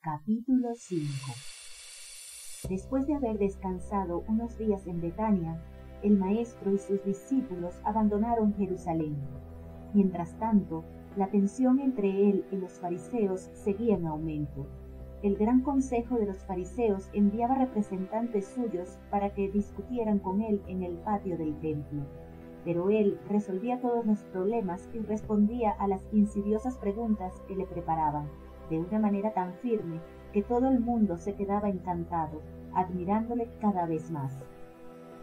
Capítulo 5. Después de haber descansado unos días en Betania, el maestro y sus discípulos abandonaron Jerusalén. Mientras tanto, la tensión entre él y los fariseos seguía en aumento. El gran consejo de los fariseos enviaba representantes suyos para que discutieran con él en el patio del templo. Pero él resolvía todos los problemas y respondía a las insidiosas preguntas que le preparaban, de una manera tan firme que todo el mundo se quedaba encantado, admirándole cada vez más.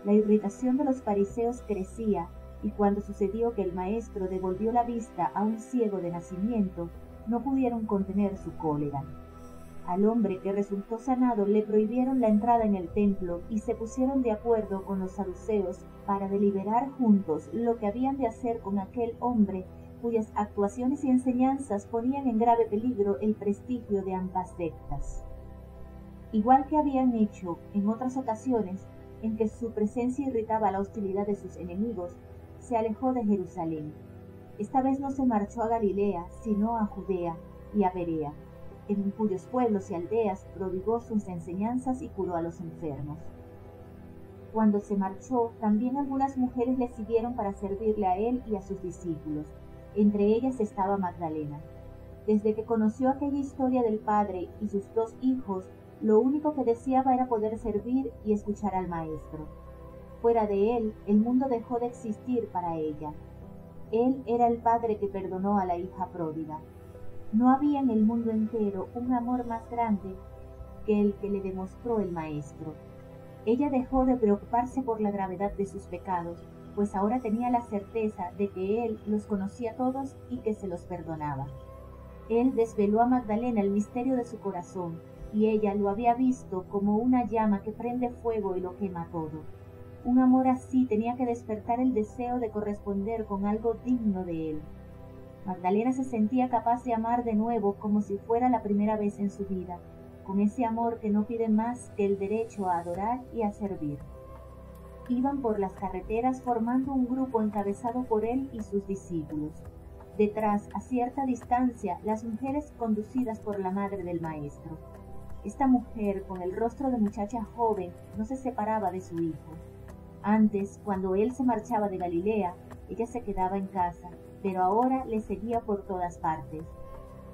La irritación de los fariseos crecía, y cuando sucedió que el maestro devolvió la vista a un ciego de nacimiento, no pudieron contener su cólera. Al hombre que resultó sanado le prohibieron la entrada en el templo y se pusieron de acuerdo con los saduceos para deliberar juntos lo que habían de hacer con aquel hombre cuyas actuaciones y enseñanzas ponían en grave peligro el prestigio de ambas sectas. Igual que habían hecho en otras ocasiones en que su presencia irritaba la hostilidad de sus enemigos, se alejó de Jerusalén. Esta vez no se marchó a Galilea, sino a Judea y a Perea, en cuyos pueblos y aldeas prodigó sus enseñanzas y curó a los enfermos. Cuando se marchó, también algunas mujeres le siguieron para servirle a él y a sus discípulos. Entre ellas estaba Magdalena. Desde que conoció aquella historia del padre y sus dos hijos, lo único que deseaba era poder servir y escuchar al maestro. Fuera de él, el mundo dejó de existir para ella. Él era el padre que perdonó a la hija pródiga. No había en el mundo entero un amor más grande que el que le demostró el maestro. Ella dejó de preocuparse por la gravedad de sus pecados, pues ahora tenía la certeza de que él los conocía todos y que se los perdonaba. Él desveló a Magdalena el misterio de su corazón, y ella lo había visto como una llama que prende fuego y lo quema todo. Un amor así tenía que despertar el deseo de corresponder con algo digno de él. Magdalena se sentía capaz de amar de nuevo como si fuera la primera vez en su vida, con ese amor que no pide más que el derecho a adorar y a servir. Iban por las carreteras formando un grupo encabezado por él y sus discípulos. Detrás, a cierta distancia, las mujeres conducidas por la madre del maestro. Esta mujer, con el rostro de muchacha joven, no se separaba de su hijo. Antes, cuando él se marchaba de Galilea, ella se quedaba en casa, pero ahora le seguía por todas partes.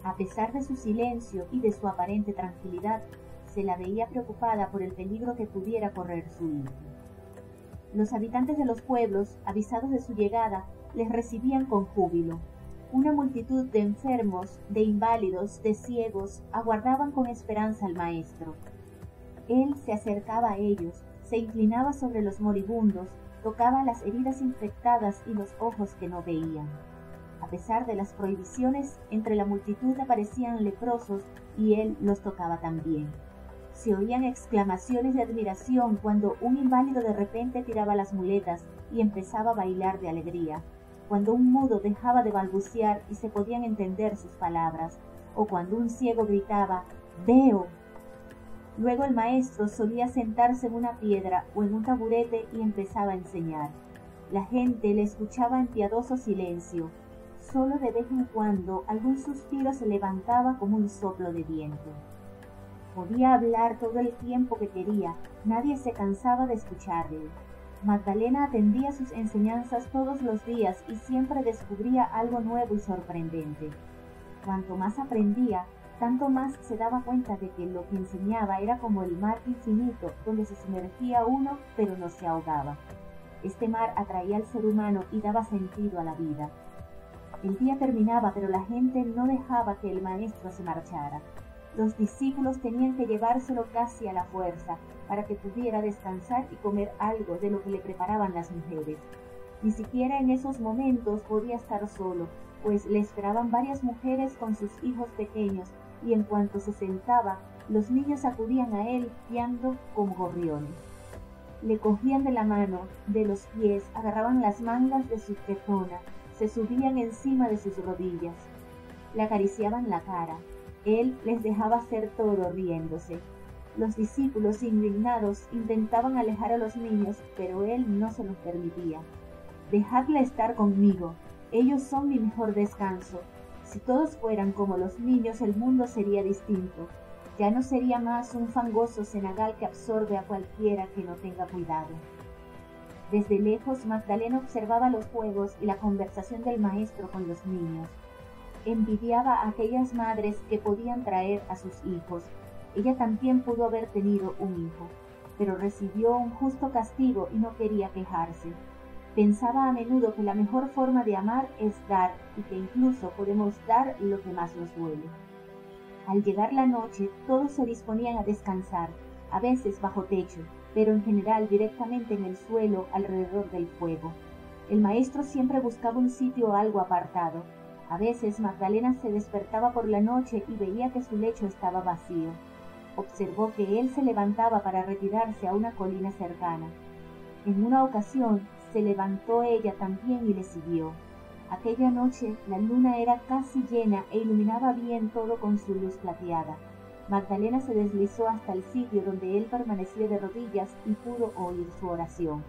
A pesar de su silencio y de su aparente tranquilidad, se la veía preocupada por el peligro que pudiera correr su hijo. Los habitantes de los pueblos, avisados de su llegada, les recibían con júbilo. Una multitud de enfermos, de inválidos, de ciegos, aguardaban con esperanza al maestro. Él se acercaba a ellos, se inclinaba sobre los moribundos, tocaba las heridas infectadas y los ojos que no veían. A pesar de las prohibiciones, entre la multitud aparecían leprosos y él los tocaba también. Se oían exclamaciones de admiración cuando un inválido de repente tiraba las muletas y empezaba a bailar de alegría, cuando un mudo dejaba de balbucear y se podían entender sus palabras, o cuando un ciego gritaba «¡Veo!». Luego el maestro solía sentarse en una piedra o en un taburete y empezaba a enseñar. La gente le escuchaba en piadoso silencio. Solo de vez en cuando algún suspiro se levantaba como un soplo de viento. Podía hablar todo el tiempo que quería, nadie se cansaba de escucharle. Magdalena atendía sus enseñanzas todos los días y siempre descubría algo nuevo y sorprendente. Cuanto más aprendía, tanto más se daba cuenta de que lo que enseñaba era como el mar infinito donde se sumergía uno pero no se ahogaba. Este mar atraía al ser humano y daba sentido a la vida. El día terminaba, pero la gente no dejaba que el maestro se marchara. Los discípulos tenían que llevárselo casi a la fuerza para que pudiera descansar y comer algo de lo que le preparaban las mujeres. Ni siquiera en esos momentos podía estar solo, pues le esperaban varias mujeres con sus hijos pequeños, y en cuanto se sentaba, los niños acudían a él piando como gorriones. Le cogían de la mano, de los pies, agarraban las mangas de su quejona, se subían encima de sus rodillas, le acariciaban la cara. Él les dejaba hacer todo riéndose. Los discípulos, indignados, intentaban alejar a los niños, pero él no se los permitía. «Dejadla estar conmigo, ellos son mi mejor descanso. Si todos fueran como los niños, el mundo sería distinto. Ya no sería más un fangoso cenagal que absorbe a cualquiera que no tenga cuidado. Desde lejos, Magdalena observaba los juegos y la conversación del maestro con los niños. Envidiaba a aquellas madres que podían traer a sus hijos. Ella también pudo haber tenido un hijo, pero recibió un justo castigo y no quería quejarse. Pensaba a menudo que la mejor forma de amar es dar, y que incluso podemos dar lo que más nos duele. Al llegar la noche, todos se disponían a descansar, a veces bajo techo, pero en general directamente en el suelo alrededor del fuego. El maestro siempre buscaba un sitio algo apartado. A veces Magdalena se despertaba por la noche y veía que su lecho estaba vacío. Observó que él se levantaba para retirarse a una colina cercana. En una ocasión se levantó ella también y le siguió. Aquella noche la luna era casi llena e iluminaba bien todo con su luz plateada. Magdalena se deslizó hasta el sitio donde él permanecía de rodillas y pudo oír su oración.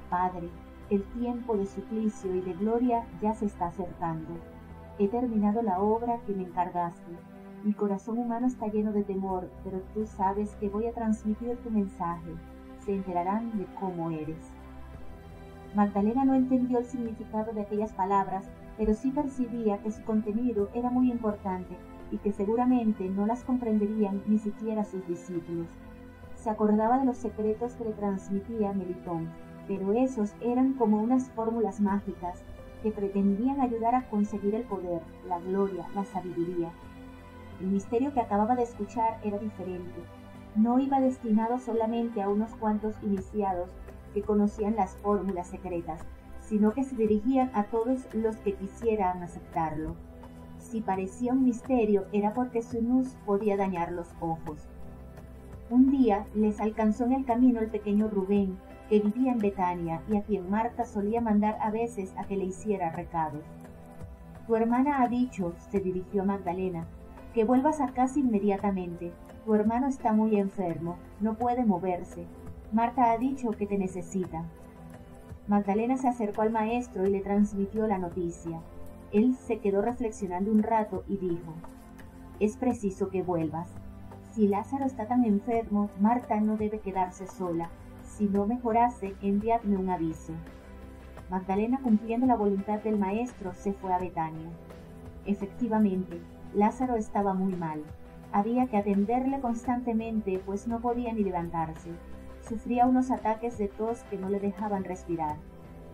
Padre, el tiempo de suplicio y de gloria ya se está acercando. He terminado la obra que me encargaste. Mi corazón humano está lleno de temor, pero tú sabes que voy a transmitir tu mensaje. Se enterarán de cómo eres. Magdalena no entendió el significado de aquellas palabras, pero sí percibía que su contenido era muy importante y que seguramente no las comprenderían ni siquiera sus discípulos. Se acordaba de los secretos que le transmitía Melitón, pero esos eran como unas fórmulas mágicas que pretendían ayudar a conseguir el poder, la gloria, la sabiduría. El misterio que acababa de escuchar era diferente. No iba destinado solamente a unos cuantos iniciados que conocían las fórmulas secretas, sino que se dirigían a todos los que quisieran aceptarlo. Si parecía un misterio, era porque su luz podía dañar los ojos. Un día les alcanzó en el camino el pequeño Rubén, que vivía en Betania y a quien Marta solía mandar a veces a que le hiciera recados. Tu hermana ha dicho, se dirigió a Magdalena, que vuelvas a casa inmediatamente. Tu hermano está muy enfermo, no puede moverse. Marta ha dicho que te necesita. Magdalena se acercó al maestro y le transmitió la noticia. Él se quedó reflexionando un rato y dijo, es preciso que vuelvas. Si Lázaro está tan enfermo, Marta no debe quedarse sola. Si no mejorase, enviadme un aviso. Magdalena, cumpliendo la voluntad del maestro, se fue a Betania. Efectivamente, Lázaro estaba muy mal. Había que atenderle constantemente, pues no podía ni levantarse. Sufría unos ataques de tos que no le dejaban respirar.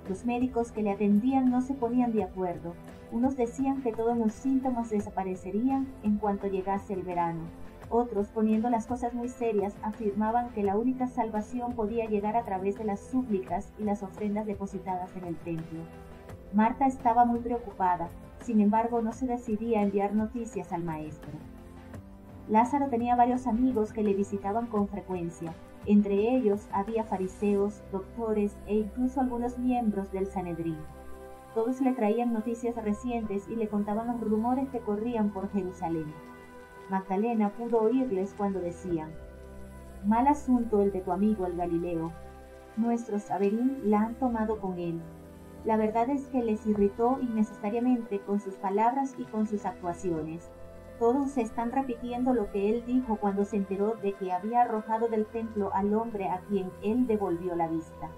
Los médicos que le atendían no se ponían de acuerdo. Unos decían que todos los síntomas desaparecerían en cuanto llegase el verano. Otros, poniendo las cosas muy serias, afirmaban que la única salvación podía llegar a través de las súplicas y las ofrendas depositadas en el templo. Marta estaba muy preocupada, sin embargo no se decidía a enviar noticias al maestro. Lázaro tenía varios amigos que le visitaban con frecuencia. Entre ellos había fariseos, doctores e incluso algunos miembros del Sanedrín. Todos le traían noticias recientes y le contaban los rumores que corrían por Jerusalén. Magdalena pudo oírles cuando decían, mal asunto el de tu amigo el Galileo. Nuestros Averín la han tomado con él. La verdad es que les irritó innecesariamente con sus palabras y con sus actuaciones. Todos están repitiendo lo que él dijo cuando se enteró de que había arrojado del templo al hombre a quien él devolvió la vista.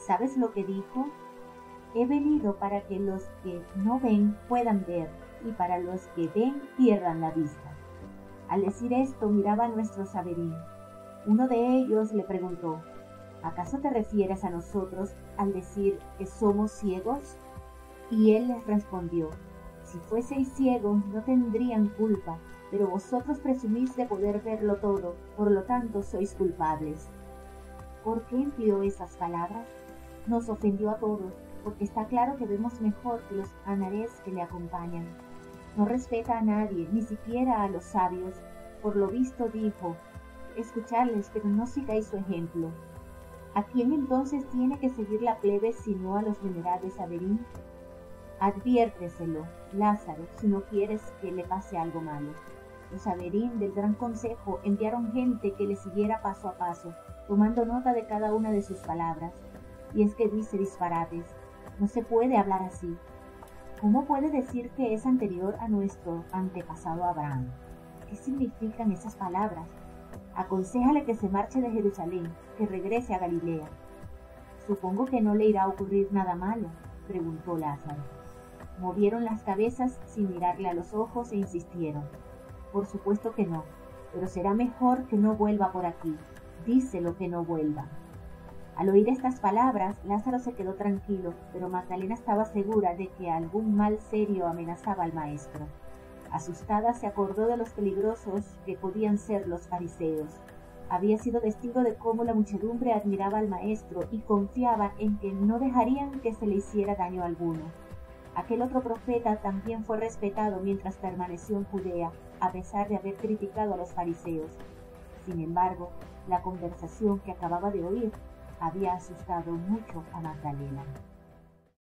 ¿Sabes lo que dijo? He venido para que los que no ven puedan ver, y para los que ven pierdan la vista. Al decir esto miraba a nuestros Averín. Uno de ellos le preguntó, ¿acaso te refieres a nosotros al decir que somos ciegos? Y él les respondió, si fueseis ciegos no tendrían culpa, pero vosotros presumís de poder verlo todo, por lo tanto sois culpables. ¿Por qué empleó esas palabras? Nos ofendió a todos, porque está claro que vemos mejor que los anarés que le acompañan. No respeta a nadie, ni siquiera a los sabios. Por lo visto dijo, escuchadles, pero no sigáis su ejemplo. ¿A quién entonces tiene que seguir la plebe sino a los venerables Averín? Adviérteselo, Lázaro, si no quieres que le pase algo malo. Los Averín del Gran Consejo enviaron gente que le siguiera paso a paso, tomando nota de cada una de sus palabras. Y es que dice disparates. No se puede hablar así. ¿Cómo puede decir que es anterior a nuestro antepasado Abraham? ¿qué significan esas palabras? Aconséjale que se marche de Jerusalén, que regrese a Galilea. Supongo que no le irá a ocurrir nada malo, preguntó Lázaro. Movieron las cabezas sin mirarle a los ojos e insistieron. Por supuesto que no, pero será mejor que no vuelva por aquí. Díselo que no vuelva. Al oír estas palabras, Lázaro se quedó tranquilo, pero Magdalena estaba segura de que algún mal serio amenazaba al maestro. Asustada se acordó de los peligrosos que podían ser los fariseos. Había sido testigo de cómo la muchedumbre admiraba al maestro y confiaba en que no dejarían que se le hiciera daño alguno. Aquel otro profeta también fue respetado mientras permaneció en Judea, a pesar de haber criticado a los fariseos. Sin embargo, la conversación que acababa de oír había asustado mucho a Magdalena.